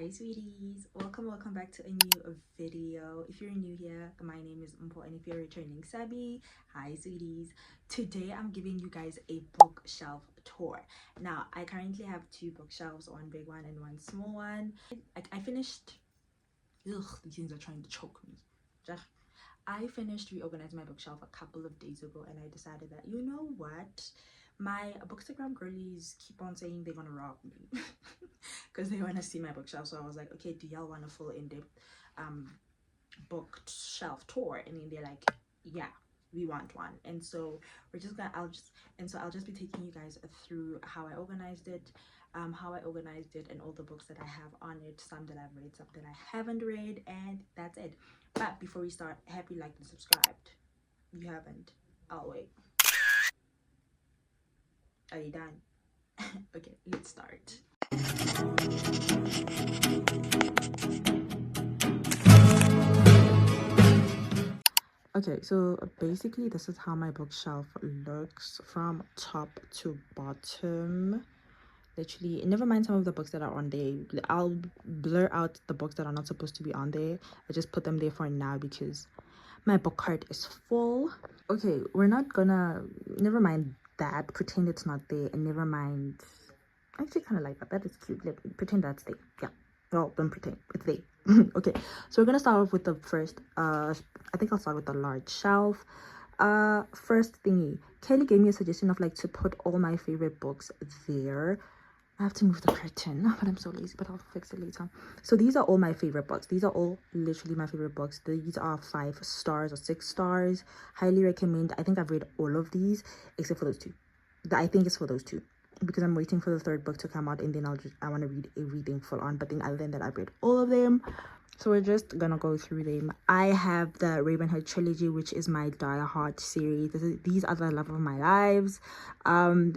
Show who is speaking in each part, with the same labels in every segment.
Speaker 1: Hi sweeties, welcome back to a new video. If you're new here, my name is Mpho, and if you're returning Sabi, hi sweeties. Today I'm giving you guys a bookshelf tour. Now I currently have two bookshelves, one big one and one small one. I finished, these things are trying to choke me. I finished reorganizing my bookshelf a couple of days ago, and I decided that, you know what, my bookstagram girlies keep on saying they want to rob me because they want to see my bookshelf. So I was like, okay, do y'all want a full in-depth bookshelf tour? And then they're like, yeah, we want one. And so I'll just be taking you guys through how I organized it, and all the books that I have on it, some that I've read, some that I haven't read, and that's it. But before we start, have you liked and subscribed? You haven't? I'll wait. Are you done? Okay, let's start. Okay, so basically this is how my bookshelf looks from top to bottom. Literally, never mind some of the books that are on there. I'll blur out the books that are not supposed to be on there. I just put them there for now because my book cart is full. Okay, we're not gonna, never mind that, pretend it's not there, and never mind, I actually kind of like that is cute. Pretend that's there. Yeah, well, don't pretend it's there. Okay, so we're gonna start off with the first I think I'll start with the large shelf. First thingy, Kelly gave me a suggestion of like to put all my favorite books there. I have to move the curtain, but I'm so lazy, but I'll fix it later. So these are all my favorite books. These are all literally my favorite books. These are 5 stars or 6 stars. Highly recommend. I think I've read all of these except for those two. I think it's for those two because I'm waiting for the third book to come out, and then I want to read everything full on. But then other than that, I've read all of them. So we're just gonna go through them. I have the Ravenhood trilogy, which is my die-hard series. These are the love of my lives.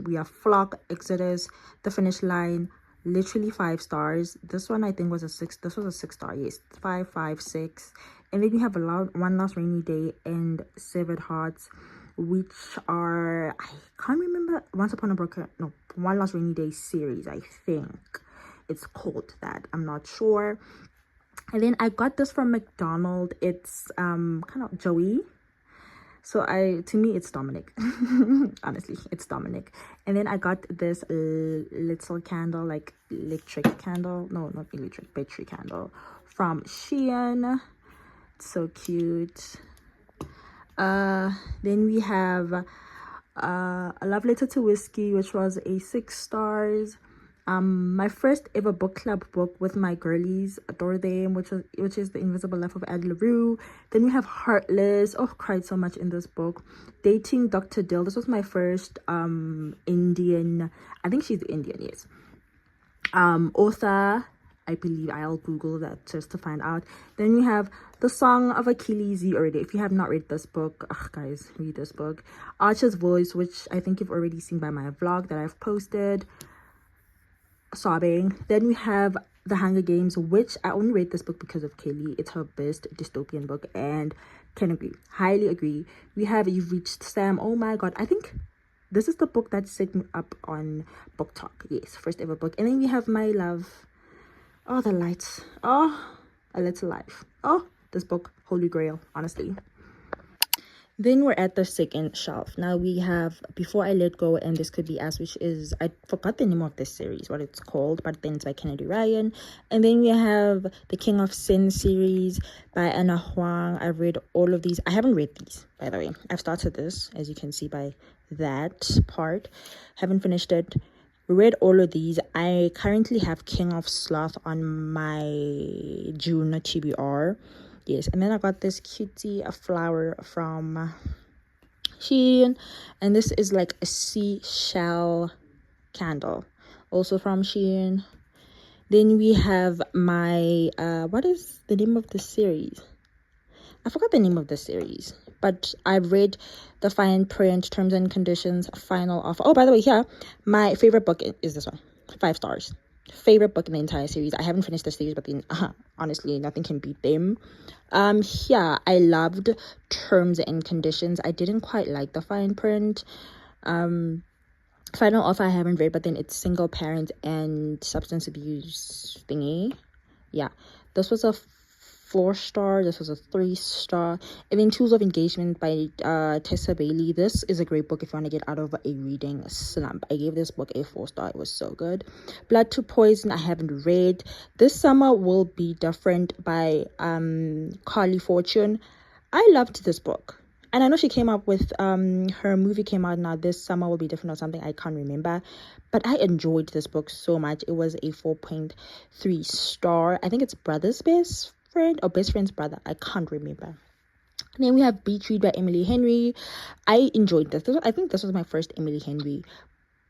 Speaker 1: We have Flock, Exodus, The Finish Line, literally 5 stars. This one I think was a 6. This was a 6 star. Yes, 5, 5, 6. And then we have One Last Rainy Day and Severed Hearts, which are, I can't remember, One Last Rainy Day series, I think it's called that. I'm not sure. And then I got this from McDonald's. It's kind of Joey. So to me it's Dominic. Honestly, it's Dominic. And then I got this little candle, like electric candle. No, not electric, battery candle from Shein. It's so cute. Then we have A Love Letter to Whiskey, which was a 6 stars. My first ever book club book with my girlies, adore them, which is The Invisible Life of Ad LaRue. Then we have Heartless. Oh, cried so much in this book. Dating Dr. Dill. This was my first Indian, I think she's Indian, yes, author. I believe. I'll Google that just to find out. Then we have The Song of Achilles. You already, if you have not read this book, guys, read this book. Archer's Voice, which I think you've already seen by my vlog that I've posted. Sobbing. Then we have The Hunger Games, which I only read this book because of Kelly. It's her best dystopian book, and can agree, highly agree. We have You've Reached Sam. Oh my god, I think this is the book that set me up on Book Talk. Yes, first ever book. And then we have My Love. Oh, the lights. Oh, A Little Life. Oh, this book, holy grail, honestly. Then we're at the second shelf. Now we have Before I Let Go and This Could Be Us, which is, I forgot the name of this series, what it's called, but then it's by Kennedy Ryan. And then we have the King of Sin series by Anna Huang. I've read all of these. I haven't read these, by the way. I've started this, as you can see by that part. Haven't finished it. Read all of these. I currently have King of Sloth on my June TBR. Yes, and then I got this cutie flower from Shein, and this is like a seashell candle, also from Shein. Then we have my what is the name of the series? I forgot the name of the series, but I've read the fine print, terms and conditions, final offer. Oh, by the way, here, my favorite book is this one, 5 stars. Favorite book in the entire series. I haven't finished the series, but then honestly, nothing can beat them. Here, I loved terms and conditions. I didn't quite like the fine print. Final offer I haven't read, but then it's single parent and substance abuse thingy. Yeah, this was a 4-star. This was a 3-star. And then Tools of Engagement by Tessa Bailey. This is a great book if you want to get out of a reading slump. I gave this book a 4-star. It was so good. Blood to Poison, I haven't read. This Summer Will Be Different by Carly Fortune. I loved this book. And I know she came up with her movie came out now. This Summer Will Be Different or something. I can't remember. But I enjoyed this book so much. It was a 4.3 star. I think it's Brother's Best Friend or Best Friend's Brother. I can't remember. And then we have Beach Read by Emily Henry. I enjoyed this. I think this was my first Emily Henry.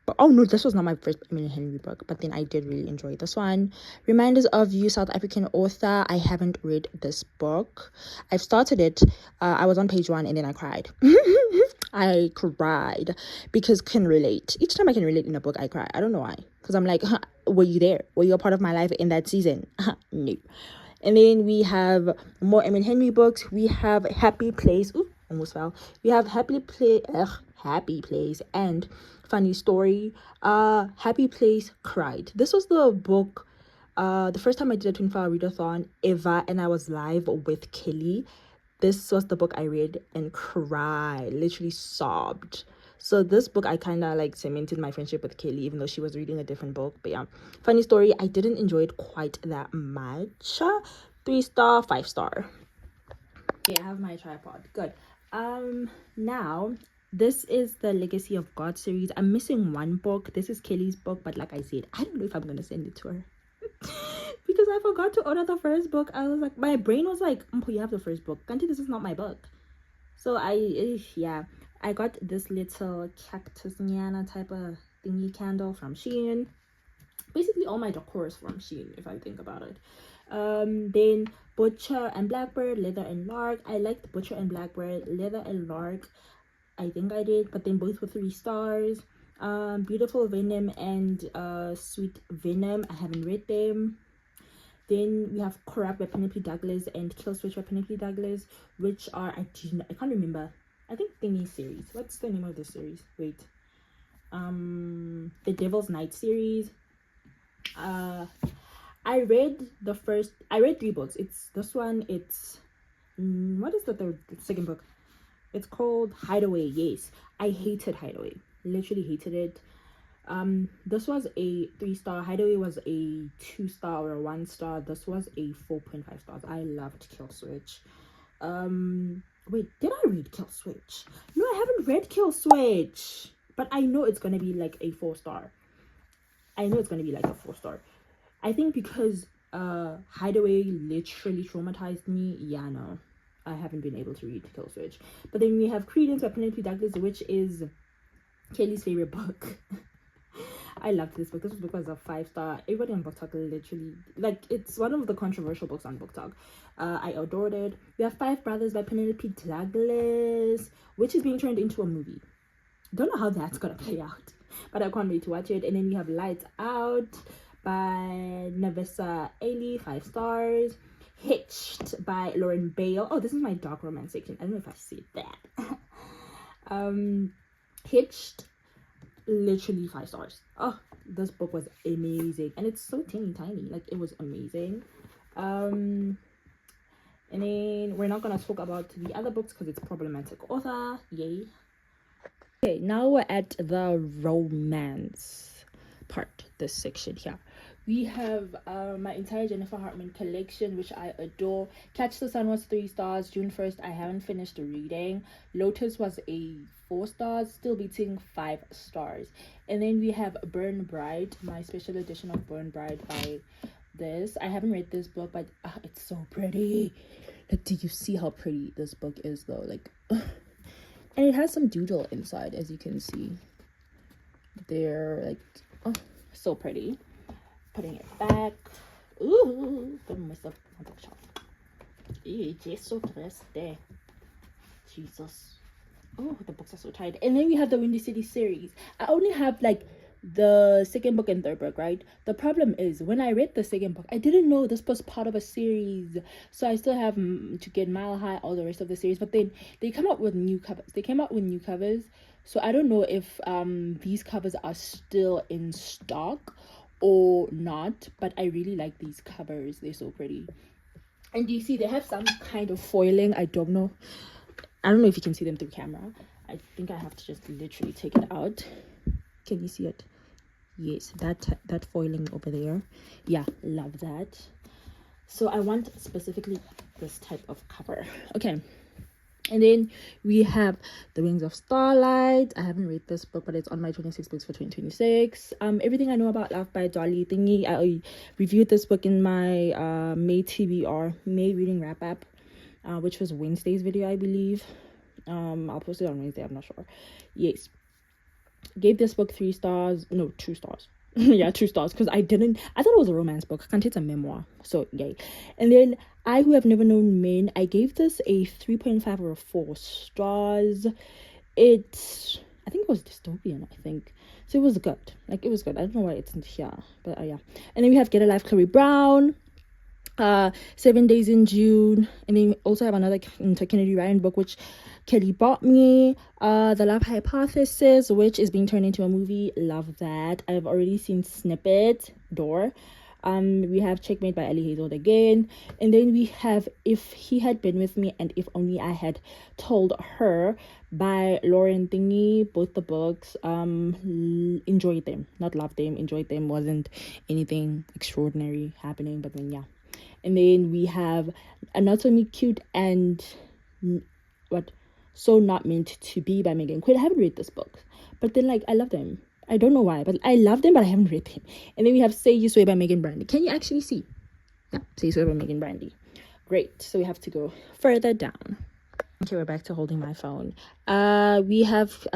Speaker 1: But oh no, this was not my first Emily Henry book, but then I did really enjoy this one. Reminders of You, South African Author. I haven't read this book. I've started it. I was on page 1 and then I cried. I cried because can relate. Each time I can relate in a book, I cry. I don't know why. Because I'm like, were you there? Were you a part of my life in that season? No. And then we have more Emily Henry books. We have Happy Place. Ooh, almost fell. We have Happy Place and Funny Story. Happy Place cried. This was the book, the first time I did a 24-hour readathon ever, and I was live with Kelly. This was the book I read and cried, literally sobbed. So this book, I kind of like cemented my friendship with Kelly, even though she was reading a different book. But yeah, Funny Story, I didn't enjoy it quite that much. 3-star, 5-star. Okay, I have my tripod. Good. Now this is the Legacy of God series. I'm missing one book. This is Kelly's book, but like I said, I don't know if I'm gonna send it to her. Because I forgot to order the first book. I was like, my brain was like, Mpho, you have the first book. Kanti, this is not my book. So I got this little cactus nyana type of thingy candle from Shein. Basically all my decor is from Shein, if I think about it. Then Butcher and Blackbird, Leather and Lark. I liked Butcher and Blackbird. Leather and Lark, I think I did, but then both were 3 stars. Beautiful Venom and Sweet Venom, I haven't read them. Then we have Corrupt by Penelope Douglas and Kill Switch by Penelope Douglas, which are, I can't remember. I think thingy series. What's the name of this series? Wait. The Devil's Night series. I read 3 books. It's this one. It's what is the second book? It's called Hideaway. Yes, I hated Hideaway. Literally hated it. This was a 3-star. Hideaway was a 2-star or a 1-star. This was a 4.5 stars. I loved Kill Switch. Wait, did I read Kill Switch? No, I haven't read Kill Switch, but I know it's gonna be like a 4-star. I know it's gonna be like a 4-star. I think because Hideaway literally traumatized me. Yeah, no, I haven't been able to read Kill Switch. But then we have Credence by Penelope Douglas, which is Kelly's favorite book. I loved this book. This book was a 5-star. Everybody on BookTok literally, like, it's one of the controversial books on BookTok. I adored it. We have 5 Brothers by Penelope Douglas, which is being turned into a movie. Don't know how that's gonna play out, but I can't wait to watch it. And then we have Lights Out by Navessa Ailey, 5 stars. Hitched by Lauren Bale. Oh, this is my dark romance section. I don't know if I said that. Hitched, literally 5 stars. Oh, this book was amazing, and it's so teeny tiny. Like, it was amazing. And then we're not gonna talk about the other books because it's problematic author. Yay. Okay, now we're at the romance part, this section here. We have my entire Jennifer Hartman collection, which I adore. Catch the Sun was 3 stars. June 1st, I haven't finished reading. Lotus was a 4 stars, still beating 5 stars. And then we have Burn Bright, my special edition of Burn Bright by this. I haven't read this book, but it's so pretty. Like, do you see how pretty this book is, though? Like, and it has some doodle inside, as you can see. They're like, oh, so pretty. Putting it back. Ooh, putting myself on the shelf. It's so thirsty. Jesus. Oh, the books are so tight. And then we have the Windy City series. I only have like the second book and third book, right? The problem is when I read the second book, I didn't know this was part of a series. So I still have to get Mile High, all the rest of the series. But then they come out with new covers. They came out with new covers. So I don't know if these covers are still in stock,
Speaker 2: or not, but I really like these covers. They're so pretty. And you see they have some kind of foiling. I don't know if you can see them through camera. I think I have to just literally take it out. Can you see it? Yes, that foiling over there. Yeah, love that. So I want specifically this type of cover. Okay. And then we have The Wings of Starlight. I haven't read this book, but it's on my 26 books for 2026. Everything I Know About Love by Dolly thingy. I reviewed this book in my May TBR, May Reading Wrap Up, which was Wednesday's video, I believe. I'll post it on Wednesday, I'm not sure. Yes. Gave this book 3 stars. No, 2 stars. Yeah, 2 stars, because I thought it was a romance book. I can't, it's a memoir, so yay. And then I Who Have Never Known Men, I gave this a 3.5 or 4 stars. I think it was dystopian, I think, so it was good. Like, it was good. I don't know why it's not here, but yeah. And then we have Get a Life, Chloe Brown, 7 Days in June. And then we also have another Kennedy Ryan book, which Kelly bought me, The Love Hypothesis, which is being turned into a movie. Love that. I've already seen snippets. Door. We have Checkmate by Ellie Hazel again. And then we have If He Had Been With Me and If Only I Had Told Her by Lauren Thingy. Both the books. Enjoyed them. Not loved them. Enjoyed them. Wasn't anything extraordinary happening, but then yeah. And then we have Anatomy Cute and So Not Meant to Be by Megan Quinn. I haven't read this book, but then I love them. I don't know why, but I love them, but I haven't read them. And then we have Say You Sway by Megan Brandy. Can you actually see? Yeah, Say You Sway by Megan Brandy. Great. So we have to go further down. Okay, we're back to holding my phone. We have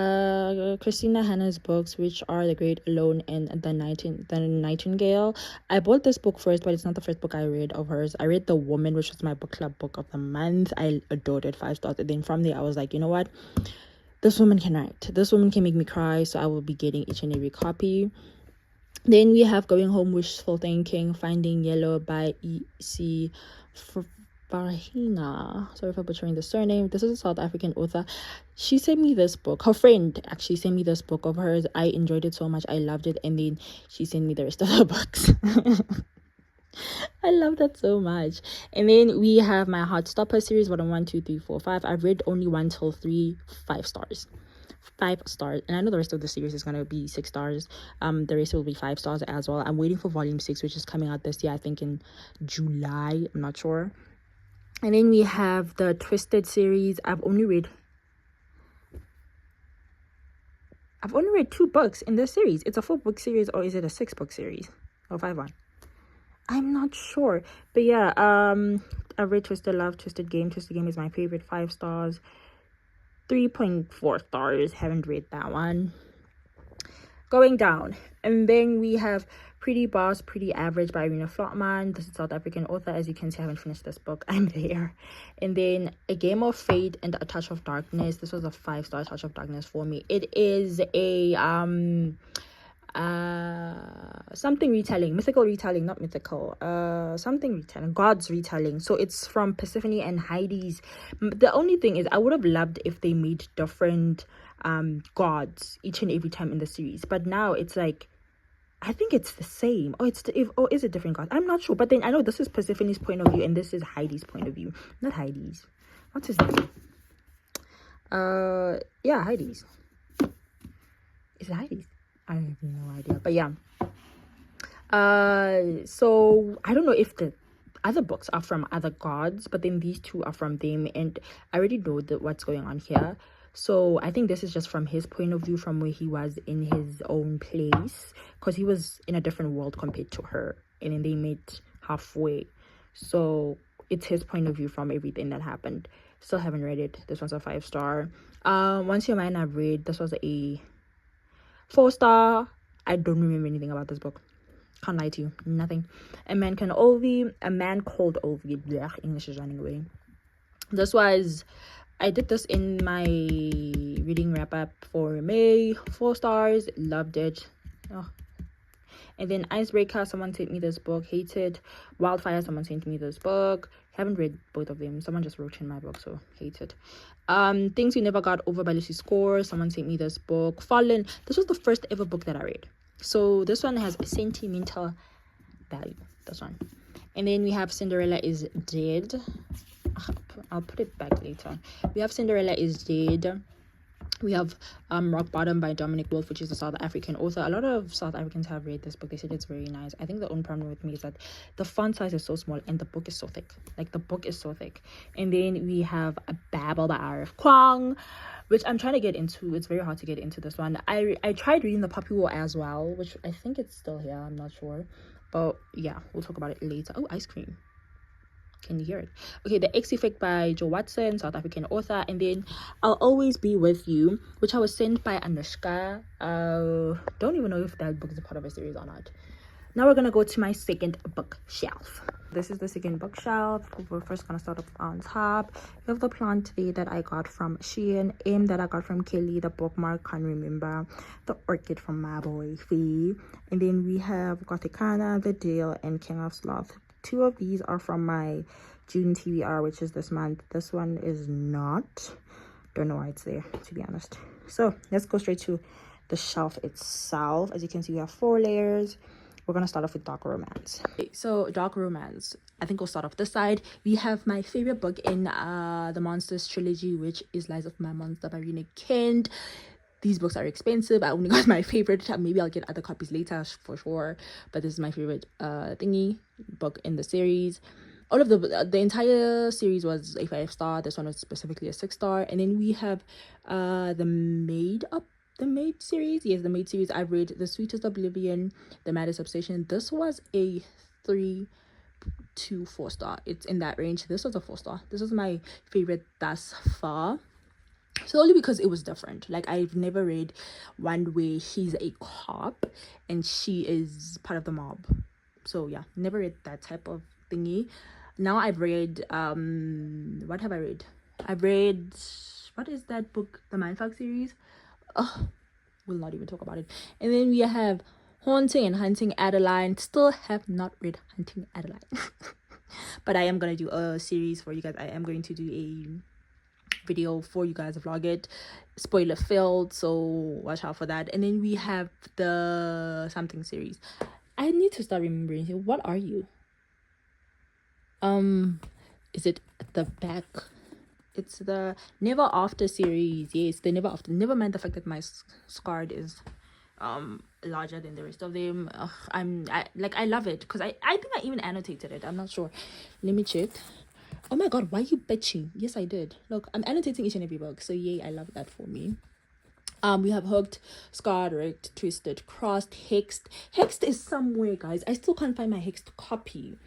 Speaker 2: Christina Hanna's books, which are The Great Alone and The Nightingale. I bought this book first, but it's not the first book I read of hers. I read The Woman, which was my book club book of the month. I adored it, 5 stars. And then from there, I was like, you know what? This woman can write. This woman can make me cry, so I will be getting each and every copy. Then we have Going Home, Wishful Thinking, Finding Yellow by E.C. Farhina. Sorry for butchering the surname. This is a South African author. She sent me this book. Her friend actually sent me this book of hers. I enjoyed it so much. I loved it. And then she sent me the rest of her books. I love that so much. And then we have my Heartstopper series, 1, 2, 3, 4, 5. I've read only 1 till 3, 5 stars. 5 stars. And I know the rest of the series is going to be 6 stars. The rest will be 5 stars as well. I'm waiting for volume 6, which is coming out this year, I think in July. I'm not sure. And then we have the Twisted series. I've only read 2 books in this series. It's a 4-book series, or is it a 6-book series? Or 5-1? I'm not sure. But yeah, I've read Twisted Love, Twisted Game. Twisted Game is my favorite, 5 stars. 3.4 stars. Haven't read that one. Going down. And then we have Pretty Boss, Pretty Average by Irina Flotman. This is a South African author. As you can see, I haven't finished this book. I'm there. And then A Game of Fate and A Touch of Darkness. This was a 5-star Touch of Darkness for me. It is a something retelling, mythical retelling, not mythical, something retelling, God's retelling. So it's from Persephone and Heidi's. The only thing is, I would have loved if they made different gods each and every time in the series, but now it's like, I think it's the same. Or is it different gods? I'm not sure. But then I know this is Persephone's point of view and this is Heidi's point of view. Not Heidi's. What's his name? Yeah, Heidi's. Is it Heidi's? I have no idea. But yeah. So I don't know if the other books are from other gods, but then these 2 are from them, and I already know what's going on here. So I think this is just from his point of view, from where he was in his own place, because he was in a different world compared to her, and then they met halfway. So it's his point of view from everything that happened. Still haven't read it. This one's a 5-star. Once You're Mine, I've read. This was a 4-star. I don't remember anything about this book. Can't lie to you. Nothing. A Man Called Olvie. Blech, English is running away. I did this in my reading wrap up for May. 4 stars. Loved it. Oh. And then Icebreaker, someone sent me this book. Hated. Wildfire, someone sent me this book. Haven't read both of them. Someone just wrote in my book, so hated. Things We Never Got Over by Lucy Score. Someone sent me this book. Fallen. This was the first ever book that I read. So this one has sentimental value, this one. And then we have Cinderella is Dead. I'll put it back later. We have Cinderella is Dead. We have Rock Bottom by Dominic Wolf, which is a South African author. A lot of South Africans have read this book. They said it's very nice. I think the only problem with me is that the font size is so small and the book is so thick. Like, the book is so thick. And then we have a Babel by R.F. Kwang, which I'm trying to get into. It's very hard to get into this one. I tried reading The Puppy War as well, which I think it's still here. I'm not sure. But yeah, we'll talk about it later. Oh, ice cream. Can you hear it? Okay, The X Effect by Joe Watson, South African author. And then I'll Always Be With You, which I was sent by Anushka. Don't even know if that book is a part of a series or not. Now we're gonna go to my second bookshelf. This is the second bookshelf. We're first gonna start off on top. We have the plant there that I got from Shein, M that I got from Kelly, the bookmark, can't remember, the orchid from my boy Fee, and then we have Gothicana, The Dale, and King of Sloth. Two of these are from my June TBR, which is this month. This one is not. Don't know why it's there, to be honest. So let's go straight to the shelf itself. As you can see, we have 4 layers. We're gonna start off with dark romance. Okay, so dark romance, I think we'll start off this side. We have my favorite book in the Monsters trilogy, which is Lies of My Monster by Rena Kent. These books are expensive. I only got my favorite. Maybe I'll get other copies later for sure, but this is my favorite thingy book in the series. All of the entire series was a 5-star. This one was specifically a 6-star. And then we have the Maid series. Yes, the Maid series. I've read The Sweetest Oblivion, The Maddest Obsession. This was a 3 to 4-star. It's in that range. This was a 4-star. This was my favorite thus far. So only because it was different. Like, I've never read one where he's a cop and she is part of the mob. So yeah, never read that type of thingy. Now I've read what have I read? I've read, what is that book, the Mindfuck series? We'll not even talk about it. And then we have Haunting and Hunting Adeline. Still have not read Hunting Adeline. But I am gonna do a series for you guys. I am going to do a video for you guys, vlog it, spoiler filled, so watch out for that. And then we have the something series. I need to start remembering. What are you? Is it at the back? It's the Never After series. Yes, the Never After. Never mind the fact that my card is larger than the rest of them. I love it because I think I even annotated it. I'm not sure. Let me check. Oh my god, why are you bitching? Yes, I did. Look, I'm annotating each and every book. So yay, I love that for me. We have Hooked, Scarred, Rigged, Twisted, Crossed, Hexed. Hexed is somewhere, guys. I still can't find my Hexed copy.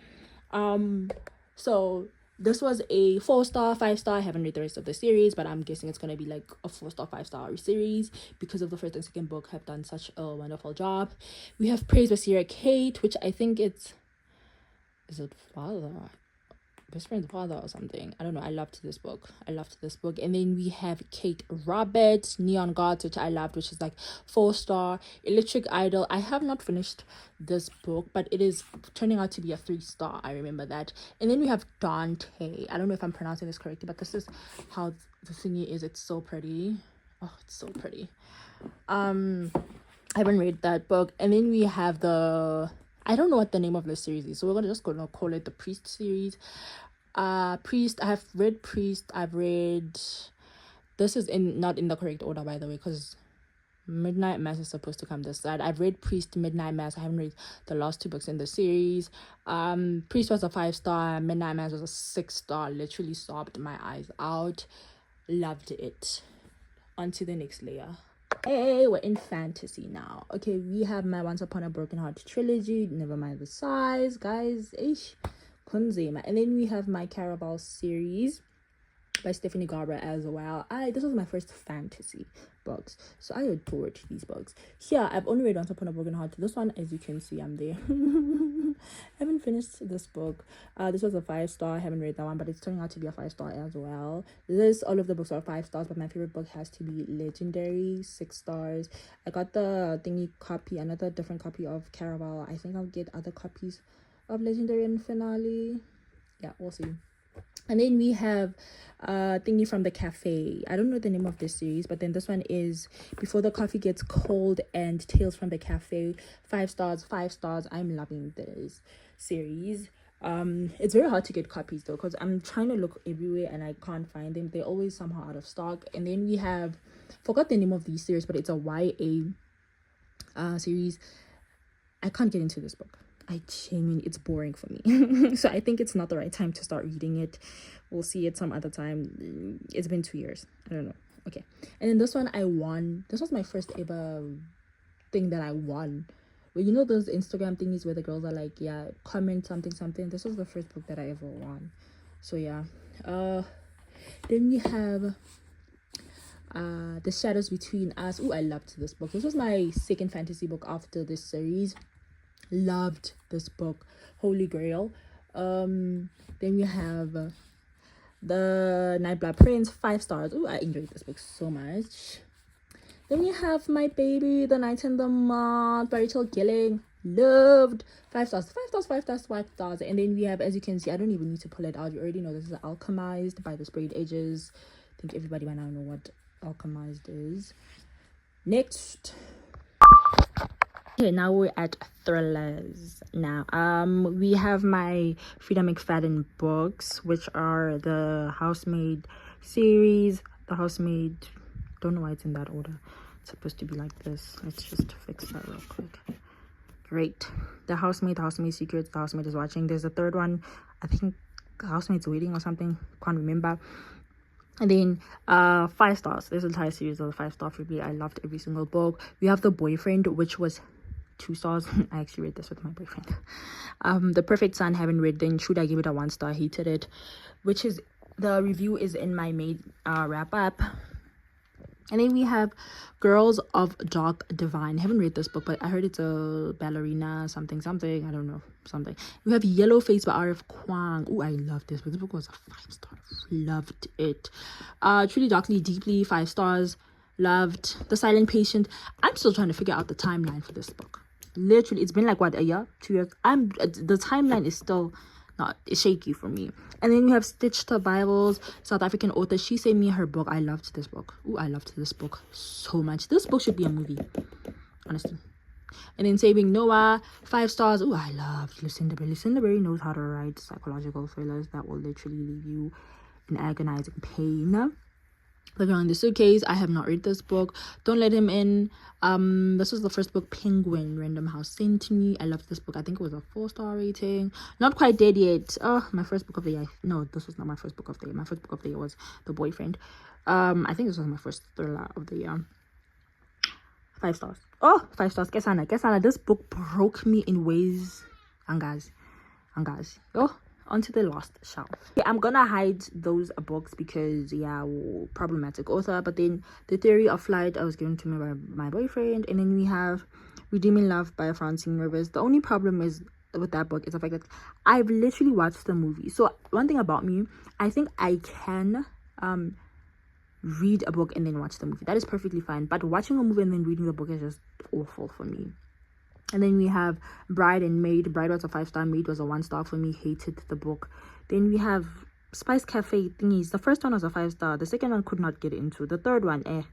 Speaker 2: So this was a 4-star, 5-star. I haven't read the rest of the series, but I'm guessing it's gonna be like a 4-star, 5-star series because of the first and second book have done such a wonderful job. We have Praise by Sierra Kate, which I think is it Father? Best Friend's Father or something. I don't know. I loved this book. And then we have Kate Roberts, Neon Gods, which I loved, which is like 4-star. Electric Idol. I have not finished this book, but it is turning out to be a 3-star. I remember that. And then we have Dante. I don't know if I'm pronouncing this correctly, but this is how the thingy is. It's so pretty. Oh, it's so pretty. I haven't read that book. And then we have I don't know what the name of the series is, so we're gonna call it the Priest series. Priest. I have read Priest. I've read. This is not in the correct order, by the way, because Midnight Mass is supposed to come this side. I've read Priest, Midnight Mass. I haven't read the last 2 books in the series. Priest was a 5-star. Midnight Mass was a 6-star. Literally sobbed my eyes out. Loved it. On to the next layer. Hey, we're in fantasy now. Okay, we have my Once Upon a Broken Heart trilogy. Never mind the size, guys. Kunzema. And then we have my Carabao series by Stephanie Garber as well. This was my first fantasy books, so I adored these books. Here, I've only read Once Upon a Broken Heart. This one, as you can see, I'm there. I haven't finished this book. This was a 5-star. I haven't read that one, but it's turning out to be a 5-star as well. All of the books are 5 stars, but my favorite book has to be Legendary, 6 stars. I got the thingy copy, another different copy of Caraval. I think I'll get other copies of Legendary and Finale. Yeah, we'll see. And then we have thingy from the cafe. I don't know the name of this series, but then this one is Before the Coffee Gets Cold and Tales from the Cafe. 5 stars, 5 stars. I'm loving this series. It's very hard to get copies though, because I'm trying to look everywhere and I can't find them. They're always somehow out of stock. And then we have, forgot the name of these series, but it's a YA series. I can't get into this book. It's boring for me. So I think it's not the right time to start reading it. We'll see it some other time. It's been 2 years. I don't know. Okay. And then this one I won. This was my first ever thing that I won. Well, you know those Instagram thingies where the girls are like, yeah, comment something, something. This was the first book that I ever won. So yeah. Then we have The Shadows Between Us. Oh, I loved this book. This was my second fantasy book after this series. Loved this book. Holy Grail. Then we have The Nightblood Prince. 5 stars. Oh, I enjoyed this book so much. Then we have My Baby, The Night and the Moth by Rachel Gilling. Loved. 5 stars, 5 stars, 5 stars, 5 stars. And then we have, as you can see, I don't even need to pull it out. You already know this is Alchemized by the Sprayed Edges. I think everybody by now know what Alchemized is. Next. Okay, now we're at thrillers. Now, we have my Frida McFadden books, which are the Housemaid series. The Housemaid, don't know why it's in that order. It's supposed to be like this. Let's just fix that real quick. Great. The Housemaid Secrets, The Housemaid is Watching. There's a third one. I think The Housemaid's Waiting or something. Can't remember. And then 5 stars. There's an entire series of the 5-star for me. I loved every single book. We have The Boyfriend, which was 2 stars. I actually read this with my boyfriend. The Perfect Son, haven't read. Then Should I give it a 1 star? Hated it. Which is, the review is in my made wrap up. And then we have Girls of Dark Divine. I haven't read this book, but I heard it's a ballerina something. I don't know, something. We have Yellow Face by R.F. Kwang. Oh, I love this book. This book was a 5 star. Loved it. Truly Darkly Deeply, 5 stars. Loved. The Silent Patient. I'm still trying to figure out the timeline for this book. Literally, it's been like, what, a year? 2 years? The timeline is still not shaky for me. And then we have Stitch Survivals, South African author. She sent me her book. I loved this book. Oh, I loved this book so much. This book should be a movie, honestly. And then Saving Noah, 5 stars. Oh, I loved Lucinda Berry. Lucinda Berry knows how to write psychological thrillers that will literally leave you in agonizing pain. The Girl in the Suitcase. I have not read this book. Don't Let Him In. This was the first book Penguin Random House sent me. I loved this book. I think it was a 4-star rating. Not Quite Dead Yet. Oh, my first book of the year. No, this was not my first book of the year. My first book of the year was The Boyfriend. I think this was my first thriller of the year. 5 stars. Oh, 5 stars. Kesana. This book broke me in ways. Angas. Oh, onto the last shelf. Okay, I'm gonna hide those books because, yeah, problematic author. But then The Theory of Flight, I was given to me by my boyfriend. And then we have Redeeming Love by Francine Rivers. The only problem is with that book is the fact that I've literally watched the movie. So one thing about me, I think I can read a book and then watch the movie. That is perfectly fine. But watching a movie and then reading the book is just awful for me. And then we have Bride and Maid. Bride was a 5-star. Maid was a 1 star for me. Hated the book. Then we have Spice Cafe thingies. The first one was a 5 star. The second one could not get into. The third one,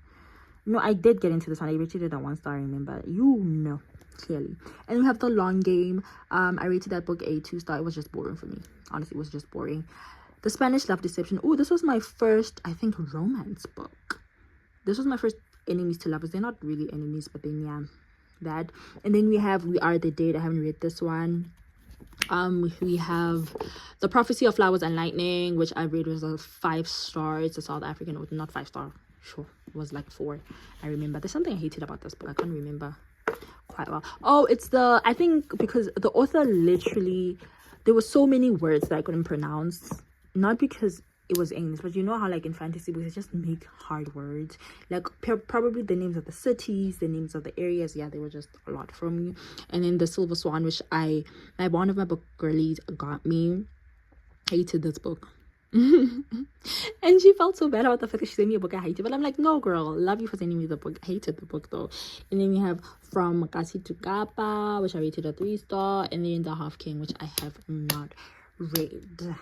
Speaker 2: no, I did get into this one. I rated it a 1 star, remember. You know, clearly. And we have The Long Game. I rated that book a 2 star. It was just boring for me. Honestly, it was just boring. The Spanish Love Deception. Oh, this was my first, I think, romance book. This was my first enemies to lovers. They're not really enemies, but then, yeah. That. And then we have We Are the Dead. I haven't read this one. We have The Prophecy of Flowers and Lightning, which I read was a 5 star. It's a South African, not 5 star, sure, it was like 4. I remember there's something I hated about this book. I can't remember quite well. Oh, it's I think because the author literally, there were so many words that I couldn't pronounce, not because it was English, but you know how like in fantasy books they just make hard words, like probably the names of the cities, the names of the areas. Yeah, they were just a lot for me. And then The Silver Swan, which one of my book girlies got me. Hated this book. And she felt so bad about the fact that she sent me a book I hated, but I'm like, no girl, love you for sending me the book. I hated the book though. And then we have From Kasi to Kapa, which I rated a 3 star, and then The Half King, which I have not read.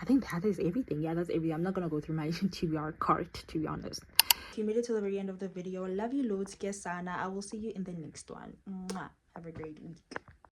Speaker 2: I think that is everything. Yeah, that's everything. I'm not gonna go through my TBR cart, to be honest.
Speaker 1: If you made it to the very end of the video, love you loads, Kesana. I will see you in the next one. Mwah. Have a great week.